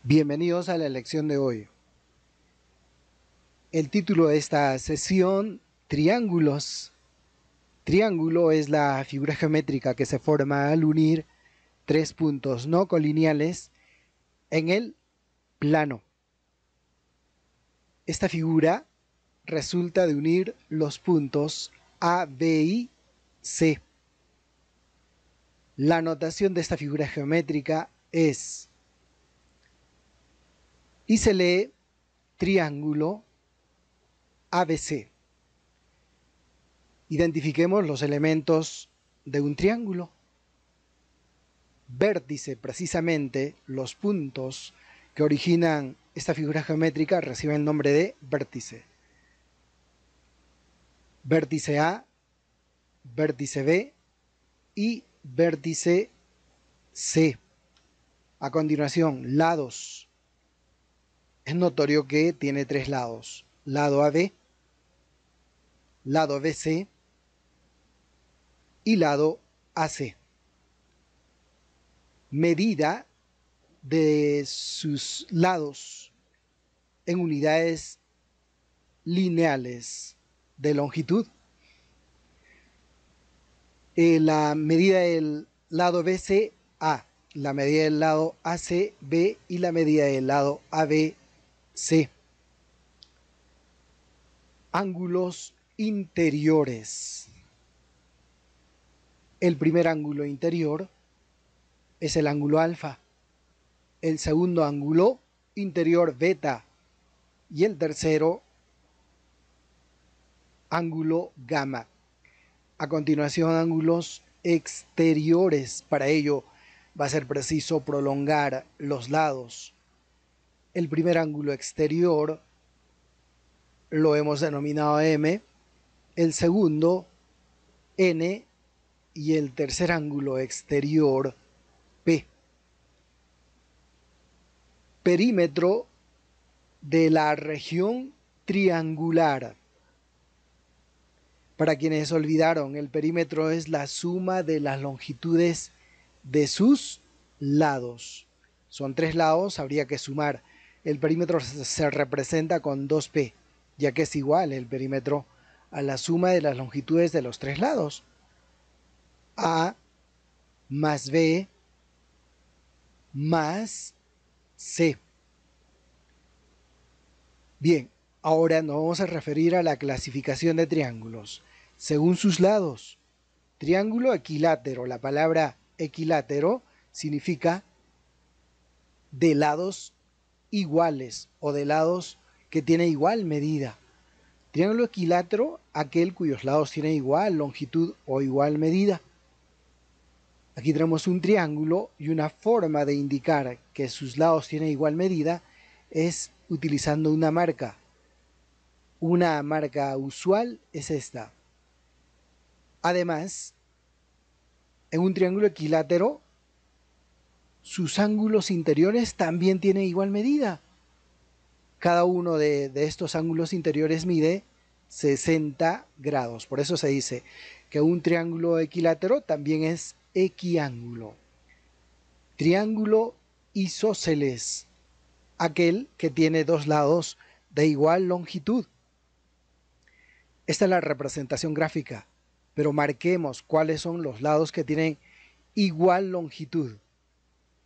Bienvenidos a la lección de hoy. El título de esta sesión, triángulos. Triángulo es la figura geométrica que se forma al unir tres puntos no colineales en el plano. Esta figura resulta de unir los puntos A, B y C. La notación de esta figura geométrica es y se lee triángulo ABC. Identifiquemos los elementos de un triángulo. Vértice, precisamente, los puntos que originan esta figura geométrica reciben el nombre de vértice. Vértice A, vértice B y vértice C. A continuación, lados. Es notorio que tiene tres lados: lado AB, lado BC y lado AC. Medida de sus lados en unidades lineales de longitud. La medida del lado BC, A, la medida del lado AC, B y la medida del lado AB, C. Ángulos interiores. El primer ángulo interior es el ángulo alfa, el segundo ángulo interior beta y el tercero ángulo gamma. A continuación, ángulos exteriores. Para ello va a ser preciso prolongar los lados. El primer ángulo exterior lo hemos denominado M, el segundo N y el tercer ángulo exterior P. Perímetro de la región triangular. Para quienes olvidaron, el perímetro es la suma de las longitudes de sus lados. Son tres lados, habría que sumar. El perímetro se representa con 2P, ya que es igual el perímetro a la suma de las longitudes de los tres lados. A más B más C. Bien, ahora nos vamos a referir a la clasificación de triángulos según sus lados. Triángulo equilátero. La palabra equilátero significa de lados iguales o de lados que tienen igual medida. Triángulo equilátero, aquel cuyos lados tienen igual longitud o igual medida. Aquí tenemos un triángulo y una forma de indicar que sus lados tienen igual medida es utilizando una marca. Una marca usual es esta. Además, en un triángulo equilátero, sus ángulos interiores también tienen igual medida. Cada uno de estos ángulos interiores mide 60 grados. Por eso se dice que un triángulo equilátero también es equiángulo. Triángulo isósceles, aquel que tiene dos lados de igual longitud. Esta es la representación gráfica, pero marquemos cuáles son los lados que tienen igual longitud.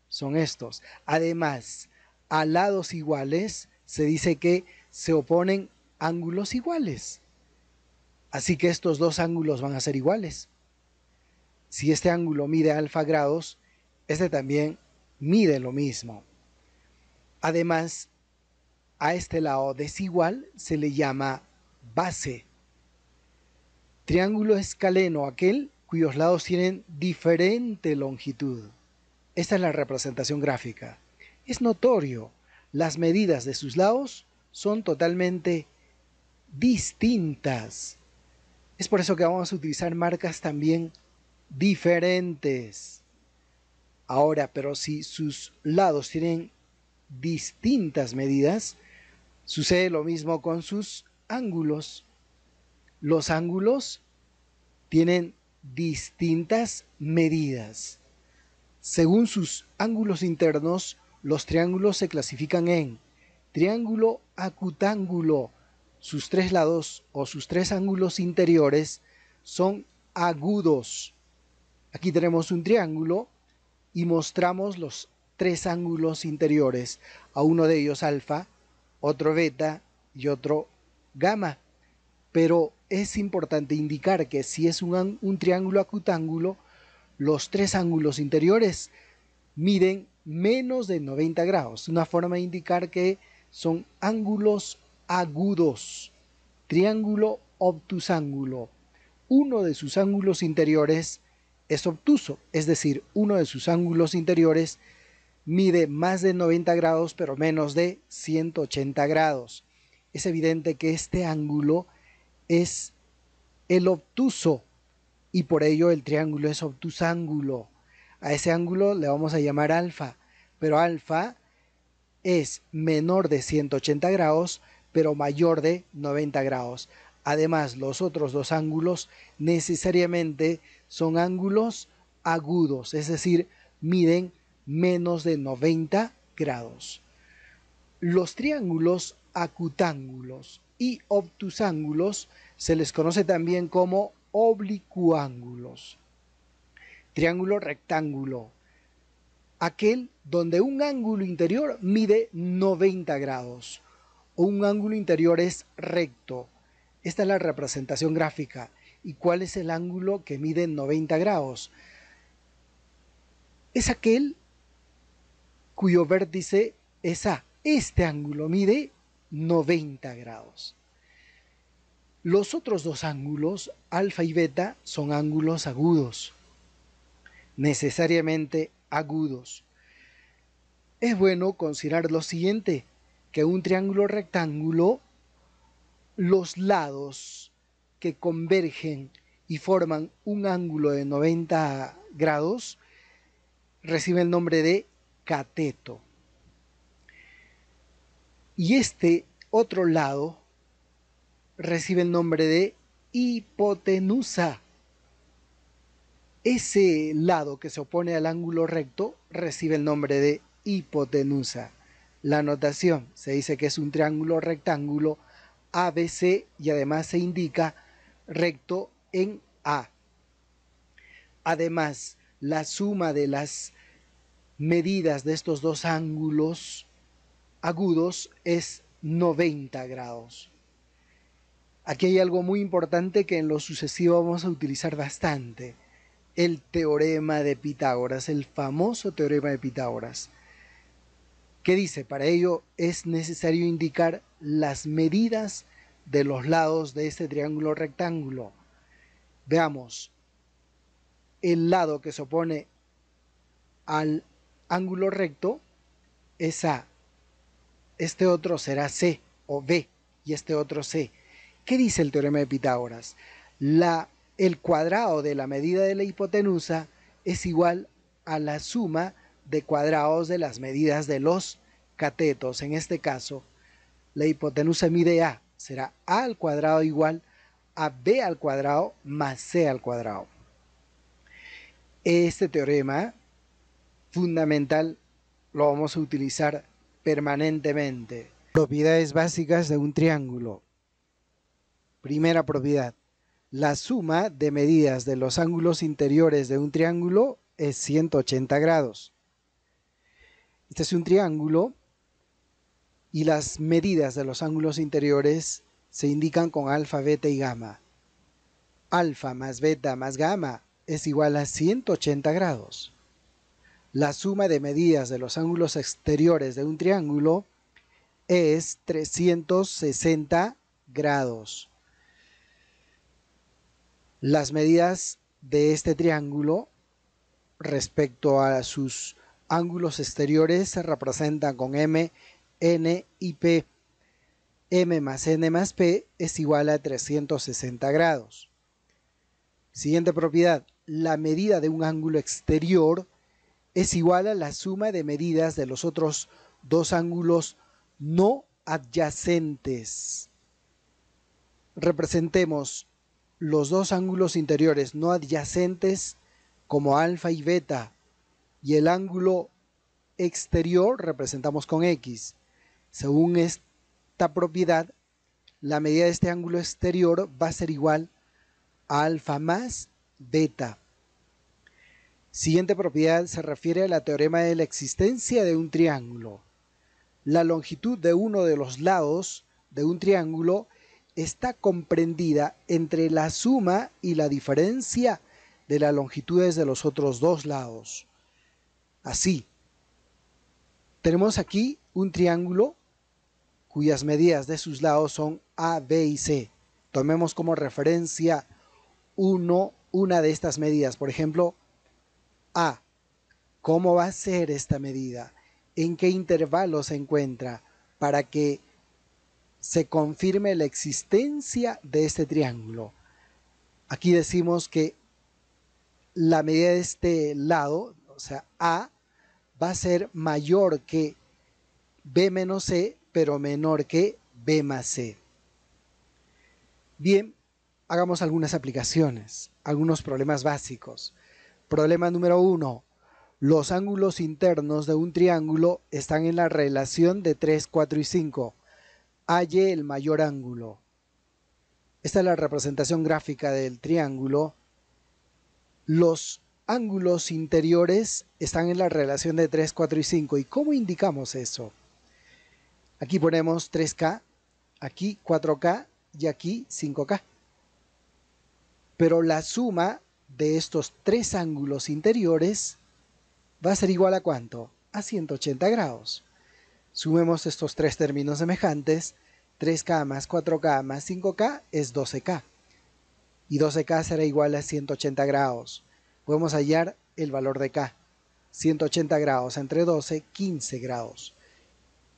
Son estos. Además, a lados iguales se dice que se oponen ángulos iguales. Así que estos dos ángulos van a ser iguales. Si este ángulo mide alfa grados, este también mide lo mismo. Además, a este lado desigual se le llama base. Triángulo escaleno, aquel cuyos lados tienen diferente longitud. Esta es la representación gráfica. Es notorio, las medidas de sus lados son totalmente distintas. Es por eso que vamos a utilizar marcas también diferentes. Ahora, pero si sus lados tienen distintas medidas, sucede lo mismo con sus ángulos. Los ángulos tienen distintas medidas. Según sus ángulos internos, los triángulos se clasifican en triángulo acutángulo. Sus tres lados o sus tres ángulos interiores son agudos. Aquí tenemos un triángulo y mostramos los tres ángulos interiores, a uno de ellos alfa, otro beta y otro gamma. Pero es importante indicar que si es un triángulo acutángulo, los tres ángulos interiores miden menos de 90 grados. Una forma de indicar que son ángulos agudos. Triángulo obtusángulo. Uno de sus ángulos interiores es obtuso, es decir, uno de sus ángulos interiores mide más de 90 grados, pero menos de 180 grados. Es evidente que este ángulo es el obtuso y por ello el triángulo es obtusángulo. A ese ángulo le vamos a llamar alfa, pero alfa es menor de 180 grados, pero mayor de 90 grados. Además, los otros dos ángulos necesariamente son ángulos agudos, es decir, miden menos de 90 grados. Los triángulos acutángulos y obtusángulos se les conoce también como oblicuángulos. Triángulo rectángulo, aquel donde un ángulo interior mide 90 grados o un ángulo interior es recto. Esta es la representación gráfica. ¿Y cuál es el ángulo que mide 90 grados? Es aquel cuyo vértice es A. Este ángulo mide 90 grados. Los otros dos ángulos, alfa y beta, son ángulos agudos, necesariamente agudos. Es bueno considerar lo siguiente, que un triángulo rectángulo, los lados que convergen y forman un ángulo de 90 grados reciben el nombre de cateto. Y este otro lado recibe el nombre de hipotenusa. Ese lado que se opone al ángulo recto recibe el nombre de hipotenusa. La notación se dice que es un triángulo rectángulo ABC y además se indica recto en A. Además, la suma de las medidas de estos dos ángulos agudos es 90 grados. Aquí hay algo muy importante que en lo sucesivo vamos a utilizar bastante. El teorema de Pitágoras, el famoso teorema de Pitágoras. ¿Qué dice? Para ello es necesario indicar las medidas de los lados de este triángulo rectángulo. Veamos, el lado que se opone al ángulo recto es A, este otro será C o B y este otro C. ¿Qué dice el teorema de Pitágoras? El cuadrado de la medida de la hipotenusa es igual a la suma de cuadrados de las medidas de los catetos. En este caso, la hipotenusa mide A, será A al cuadrado igual a B al cuadrado más C al cuadrado. Este teorema fundamental lo vamos a utilizar permanentemente. Propiedades básicas de un triángulo. Primera propiedad. La suma de medidas de los ángulos interiores de un triángulo es 180 grados. Este es un triángulo y las medidas de los ángulos interiores se indican con alfa, beta y gamma. Alfa más beta más gamma es igual a 180 grados. La suma de medidas de los ángulos exteriores de un triángulo es 360 grados. Las medidas de este triángulo respecto a sus ángulos exteriores se representan con M, N y P. M más N más P es igual a 360 grados. Siguiente propiedad. La medida de un ángulo exterior es igual a la suma de medidas de los otros dos ángulos no adyacentes. Representemos los dos ángulos interiores no adyacentes como alfa y beta y el ángulo exterior representamos con X. Según esta propiedad, la medida de este ángulo exterior va a ser igual a alfa más beta. Siguiente propiedad se refiere a la teorema de la existencia de un triángulo. La longitud de uno de los lados de un triángulo está comprendida entre la suma y la diferencia de las longitudes de los otros dos lados. Así, tenemos aquí un triángulo cuyas medidas de sus lados son A, B y C. Tomemos como referencia una de estas medidas, por ejemplo, A. ¿Cómo va a ser esta medida? ¿En qué intervalo se encuentra? Para que se confirme la existencia de este triángulo. Aquí decimos que la medida de este lado, o sea, A, va a ser mayor que B menos C, pero menor que B más C. Bien, hagamos algunas aplicaciones, algunos problemas básicos. Problema número 1. Los ángulos internos de un triángulo están en la relación de 3, 4 y 5. Halle el mayor ángulo. Esta es la representación gráfica del triángulo. Los ángulos interiores están en la relación de 3, 4 y 5. ¿Y cómo indicamos eso? Aquí ponemos 3K, aquí 4K y aquí 5K. Pero la suma de estos tres ángulos interiores va a ser igual a ¿cuánto? A 180 grados. Sumemos estos tres términos semejantes. 3K más 4K más 5K es 12K. Y 12K será igual a 180 grados. Podemos hallar el valor de K. 180 grados entre 12, 15 grados.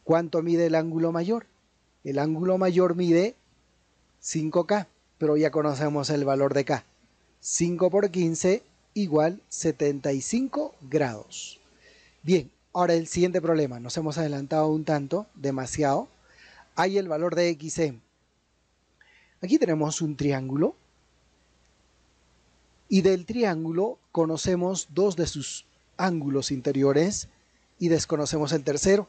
¿Cuánto mide el ángulo mayor? El ángulo mayor mide 5K, pero ya conocemos el valor de K. 5 por 15 igual 75 grados. Bien, ahora el siguiente problema. Nos hemos adelantado un tanto, demasiado. Hay el valor de XM. Aquí tenemos un triángulo. Y del triángulo conocemos dos de sus ángulos interiores y desconocemos el tercero.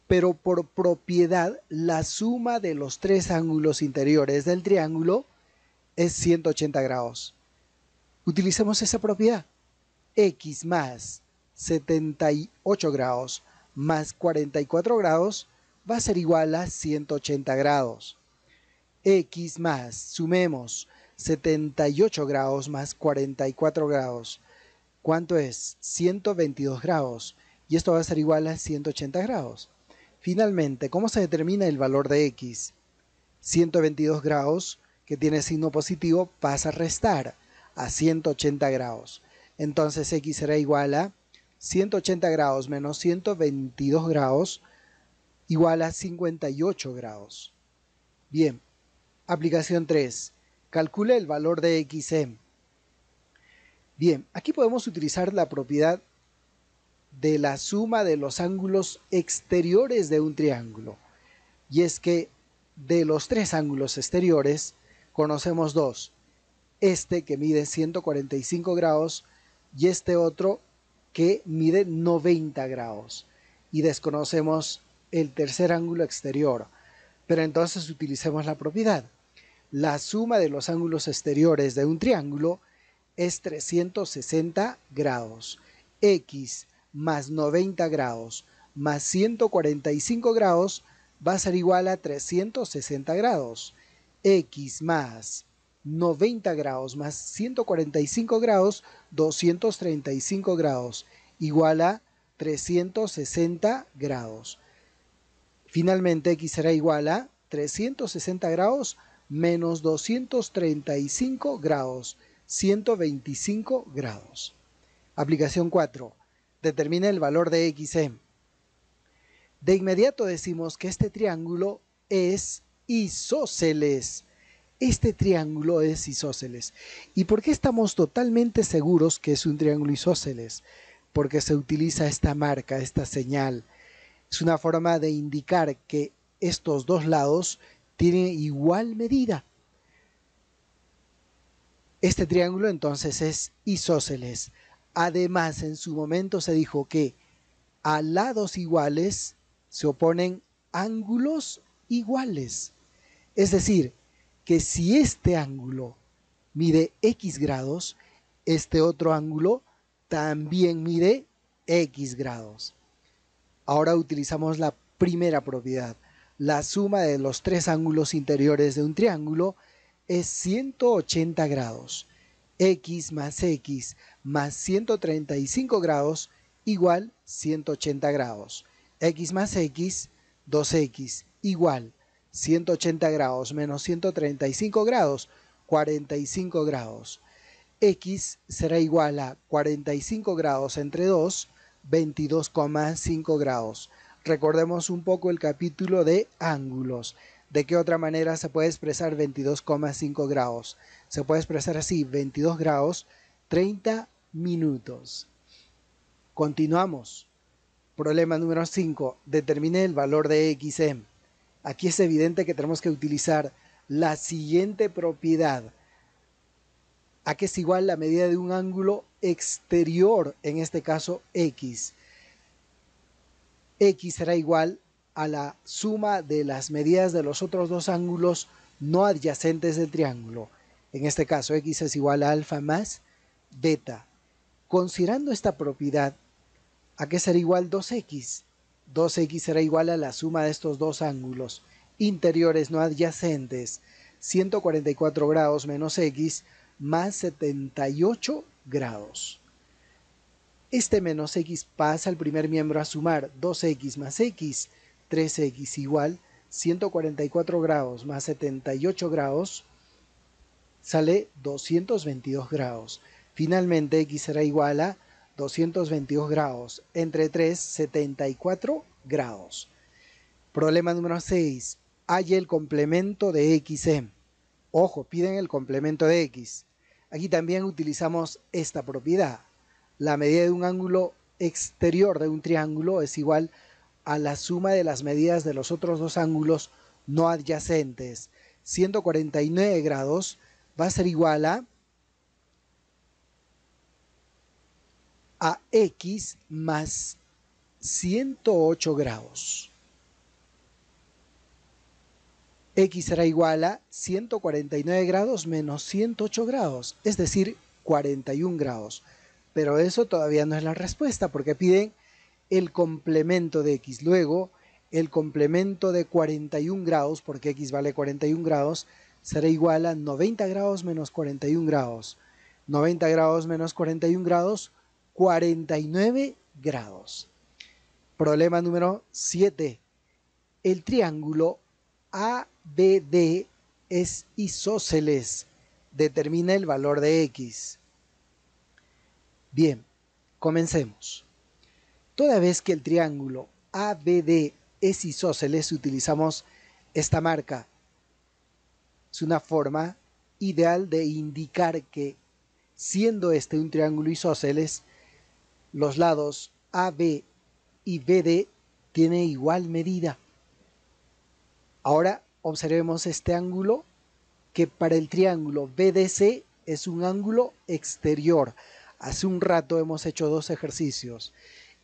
Pero por propiedad, la suma de los tres ángulos interiores del triángulo es 180 grados. Utilicemos esa propiedad. X más 78 grados más 44 grados va a ser igual a 180 grados. X más, sumemos 78 grados más 44 grados. ¿Cuánto es? 122 grados. Y esto va a ser igual a 180 grados. Finalmente, ¿cómo se determina el valor de X? 122 grados, que tiene signo positivo, pasa a restar a 180 grados. Entonces X será igual a 180 grados menos 122 grados igual a 58 grados. Bien, aplicación 3. Calcule el valor de XM. Bien, aquí podemos utilizar la propiedad de la suma de los ángulos exteriores de un triángulo. Y es que de los tres ángulos exteriores conocemos dos. Este que mide 145 grados y este otro que mide 90 grados. Y desconocemos el tercer ángulo exterior. Pero entonces utilicemos la propiedad. La suma de los ángulos exteriores de un triángulo es 360 grados. X más 90 grados más 145 grados va a ser igual a 360 grados. X más 90 grados más 145 grados, 235 grados, igual a 360 grados. Finalmente, X será igual a 360 grados menos 235 grados, 125 grados. Aplicación 4. Determina el valor de XM. De inmediato decimos que este triángulo es isósceles. Este triángulo es isósceles. ¿Y por qué estamos totalmente seguros que es un triángulo isósceles? Porque se utiliza esta marca, esta señal. Es una forma de indicar que estos dos lados tienen igual medida. Este triángulo entonces es isósceles. Además, en su momento se dijo que a lados iguales se oponen ángulos iguales. Es decir, que si este ángulo mide X grados, este otro ángulo también mide X grados. Ahora utilizamos la primera propiedad. La suma de los tres ángulos interiores de un triángulo es 180 grados. X más 135 grados igual 180 grados. X más X, 2X igual 180 grados menos 135 grados, 45 grados. X será igual a 45 grados entre 2, 22,5 grados. Recordemos un poco el capítulo de ángulos. ¿De qué otra manera se puede expresar 22,5 grados? Se puede expresar así: 22 grados, 30 minutos. Continuamos. Problema número 5. Determine el valor de xm. Aquí es evidente que tenemos que utilizar la siguiente propiedad. A que es igual la medida de un ángulo exterior, en este caso x. X será igual a la suma de las medidas de los otros dos ángulos no adyacentes del triángulo. En este caso, x es igual a alfa más beta. Considerando esta propiedad, ¿a qué será igual 2x? 2x será igual a la suma de estos dos ángulos interiores no adyacentes, 144 grados menos x, más 78 grados. Este menos x pasa al primer miembro a sumar 2x más x, 3x igual 144 grados más 78 grados, sale 222 grados. Finalmente x será igual a 222 grados entre 3, 74 grados. Problema número 6. Halle el complemento de xm. Ojo, piden el complemento de x. Aquí también utilizamos esta propiedad. La medida de un ángulo exterior de un triángulo es igual a la suma de las medidas de los otros dos ángulos no adyacentes. 149 grados va a ser igual a x más 108 grados. X será igual a 149 grados menos 108 grados, es decir, 41 grados. Pero eso todavía no es la respuesta, porque piden el complemento de x. Luego, el complemento de 41 grados, porque x vale 41 grados, será igual a 90 grados menos 41 grados. 90 grados menos 41 grados, 49 grados. Problema número 7. El triángulo ABD es isósceles. Determina el valor de x. Bien, comencemos. Toda vez que el triángulo ABD es isósceles, utilizamos esta marca. Es una forma ideal de indicar que, siendo este un triángulo isósceles, los lados AB y BD tienen igual medida. Ahora observemos este ángulo, que para el triángulo BDC es un ángulo exterior. Hace un rato hemos hecho dos ejercicios.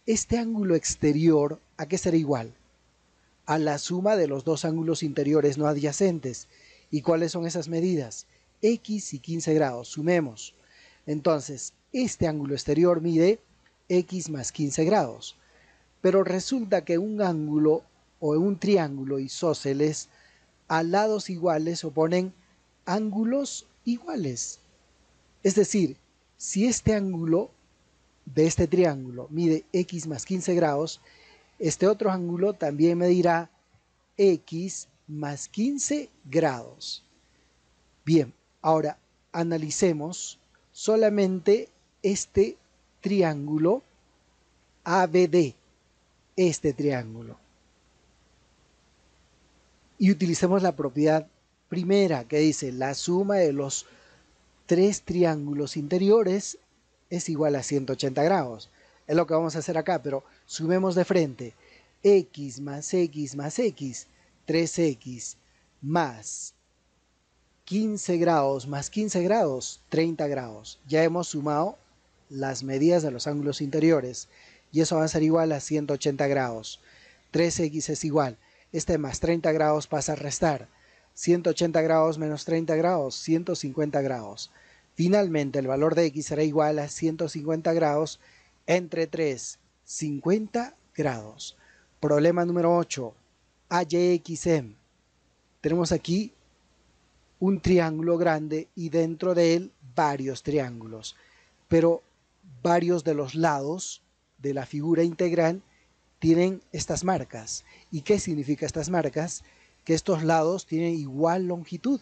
Este ángulo exterior, ¿a qué será igual? A la suma de los dos ángulos interiores no adyacentes. ¿Y cuáles son esas medidas? X y 15 grados. Sumemos. Entonces, este ángulo exterior mide x más 15 grados. Pero resulta que un ángulo o un triángulo isósceles, a lados iguales oponen ángulos iguales. Es decir, si este ángulo de este triángulo mide x más 15 grados, este otro ángulo también medirá x más 15 grados. Bien, ahora analicemos solamente este triángulo ABD, este triángulo. Y utilicemos la propiedad primera que dice: la suma de los tres triángulos interiores es igual a 180 grados. Es lo que vamos a hacer acá, pero sumemos de frente. X más X más X, 3X más 15 grados más 15 grados, 30 grados. Ya hemos sumado las medidas de los ángulos interiores. y eso va a ser igual a 180 grados. 3x es igual, este más 30 grados pasa a restar. 180 grados menos 30 grados, 150 grados. Finalmente el valor de x será igual a 150 grados entre 3, 50 grados. Problema número 8. AYXM. Tenemos aquí un triángulo grande y dentro de él varios triángulos, pero varios de los lados de la figura integral tienen estas marcas. ¿Y qué significa estas marcas? Que estos lados tienen igual longitud.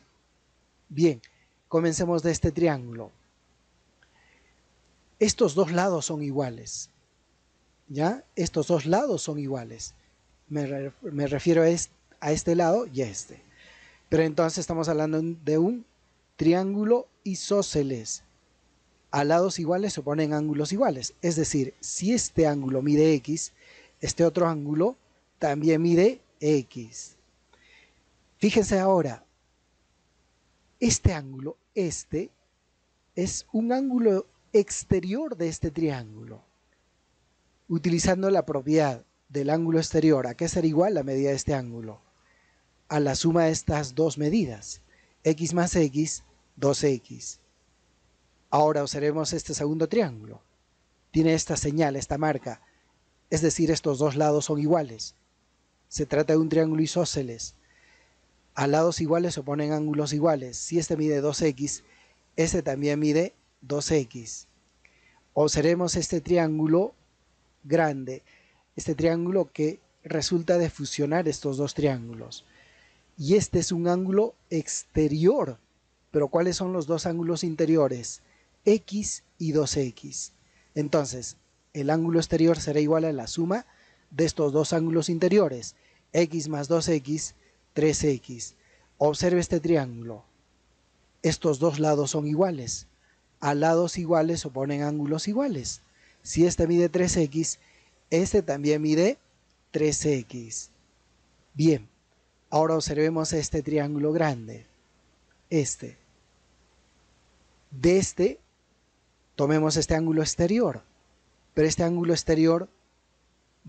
Bien, comencemos de este triángulo. Estos dos lados son iguales. ¿Ya? Estos dos lados son iguales. Me refiero a este lado y a este. Pero entonces estamos hablando de un triángulo isósceles. A lados iguales se oponen ángulos iguales. Es decir, si este ángulo mide x, este otro ángulo también mide x. Fíjense ahora, este ángulo, este, es un ángulo exterior de este triángulo. Utilizando la propiedad del ángulo exterior, ¿a qué será igual la medida de este ángulo? A la suma de estas dos medidas, x más x, 2x. Ahora observemos este segundo triángulo. Tiene esta señal, esta marca, es decir, estos dos lados son iguales. Se trata de un triángulo isósceles. A lados iguales se oponen ángulos iguales. Si este mide 2x, este también mide 2x. Observemos este triángulo grande, este triángulo que resulta de fusionar estos dos triángulos. Y este es un ángulo exterior. Pero ¿cuáles son los dos ángulos interiores? X y 2x. Entonces, el ángulo exterior será igual a la suma de estos dos ángulos interiores. X más 2x, 3x. Observe este triángulo. Estos dos lados son iguales. A lados iguales se oponen ángulos iguales. Si este mide 3x, este también mide 3x. Bien, ahora observemos este triángulo grande. De este, tomemos este ángulo exterior. Pero este ángulo exterior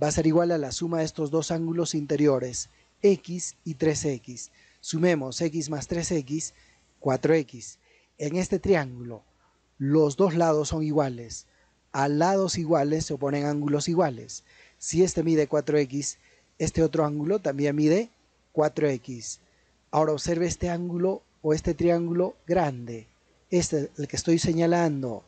va a ser igual a la suma de estos dos ángulos interiores, x y 3x. Sumemos x más 3x, 4x. En este triángulo, los dos lados son iguales. A lados iguales se oponen ángulos iguales. Si este mide 4x, este otro ángulo también mide 4x. Ahora observe este ángulo o este triángulo grande. Este, el que estoy señalando.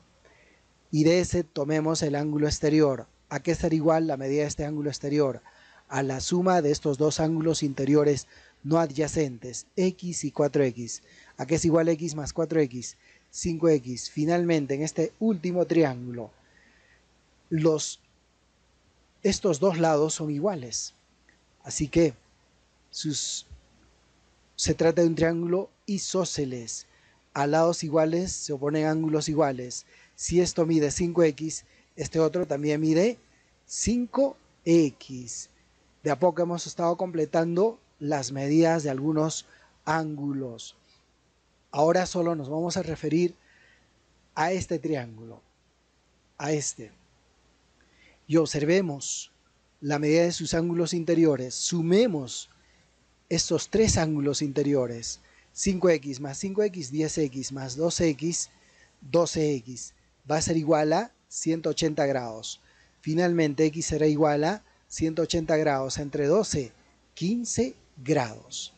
Y de ese tomemos el ángulo exterior. ¿A qué será igual la medida de este ángulo exterior? A la suma de estos dos ángulos interiores no adyacentes, x y 4x. ¿A qué es igual x más 4x? 5x. Finalmente, en este último triángulo, estos dos lados son iguales. Así que se trata de un triángulo isósceles. A lados iguales se oponen ángulos iguales. Si esto mide 5x, este otro también mide 5x. De a poco hemos estado completando las medidas de algunos ángulos. Ahora solo nos vamos a referir a este triángulo, a este. Y observemos la medida de sus ángulos interiores. Sumemos estos tres ángulos interiores. 5x más 5x, 10x más 2x, 12x. Va a ser igual a 180 grados. Finalmente x será igual a 180 grados entre 12, 15 grados.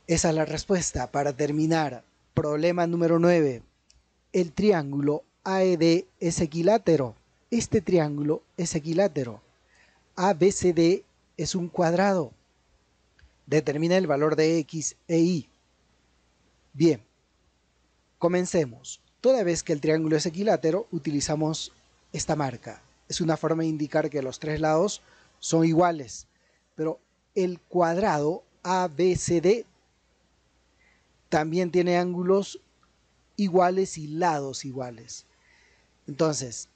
Esa es la respuesta. Para terminar, problema número 9. El triángulo AED es equilátero. Este triángulo es equilátero. ABCD es un cuadrado. Determina el valor de x e y. Bien, comencemos. Toda vez que el triángulo es equilátero, utilizamos esta marca. Es una forma de indicar que los tres lados son iguales. Pero el cuadrado ABCD también tiene ángulos iguales y lados iguales. Entonces,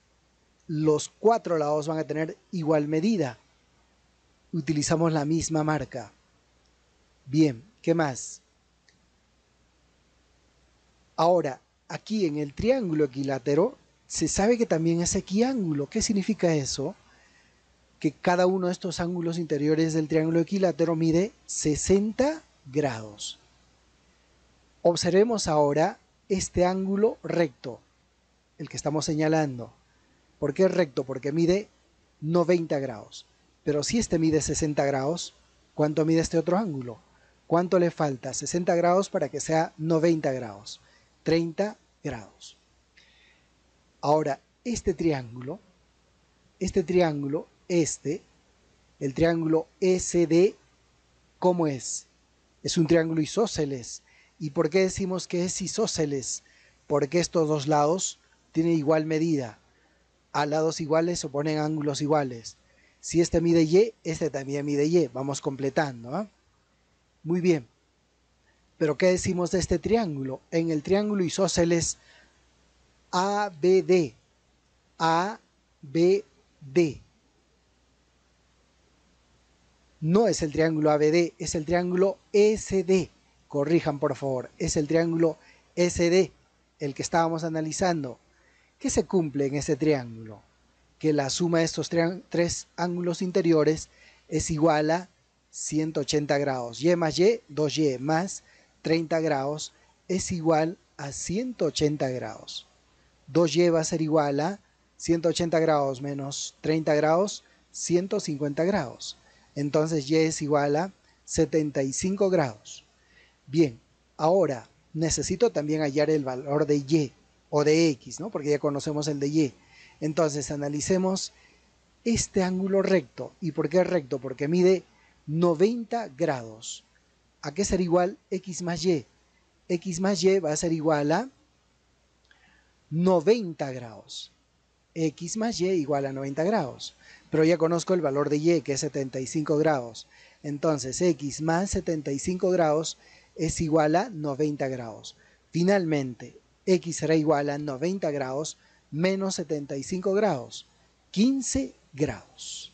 los cuatro lados van a tener igual medida. Utilizamos la misma marca. Bien, ¿qué más? Ahora, aquí en el triángulo equilátero se sabe que también es equiángulo. ¿Qué significa eso? Que cada uno de estos ángulos interiores del triángulo equilátero mide 60 grados. Observemos ahora este ángulo recto, el que estamos señalando. ¿Por qué es recto? Porque mide 90 grados. Pero si este mide 60 grados, ¿cuánto mide este otro ángulo? ¿Cuánto le falta? 60 grados para que sea 90 grados. 30 grados. Ahora, el triángulo, el triángulo SD, ¿cómo es? Es un triángulo isósceles. ¿Y por qué decimos que es isósceles? Porque estos dos lados tienen igual medida. A lados iguales se oponen ángulos iguales. Si este mide Y, este también mide Y. Vamos completando, ¿eh? Muy bien. Pero ¿qué decimos de este triángulo? En el triángulo isósceles ABD. ABD. No es el triángulo ABD, es el triángulo SD. Corrijan, por favor. Es el triángulo SD, el que estábamos analizando. ¿Qué se cumple en ese triángulo? Que la suma de estos tres ángulos interiores es igual a 180 grados. Y más Y, 2Y más 30 grados es igual a 180 grados. 2Y va a ser igual a 180 grados menos 30 grados, 150 grados. Entonces Y es igual a 75 grados. Bien, ahora necesito también hallar el valor de Y o de X, ¿no? Porque ya conocemos el de Y. Entonces analicemos este ángulo recto. ¿Y por qué recto? Porque mide 90 grados. ¿A qué será igual X más Y? X más Y va a ser igual a 90 grados. X más Y igual a 90 grados. Pero ya conozco el valor de Y, que es 75 grados. Entonces X más 75 grados es igual a 90 grados. Finalmente, X será igual a 90 grados menos 75 grados. 15 grados.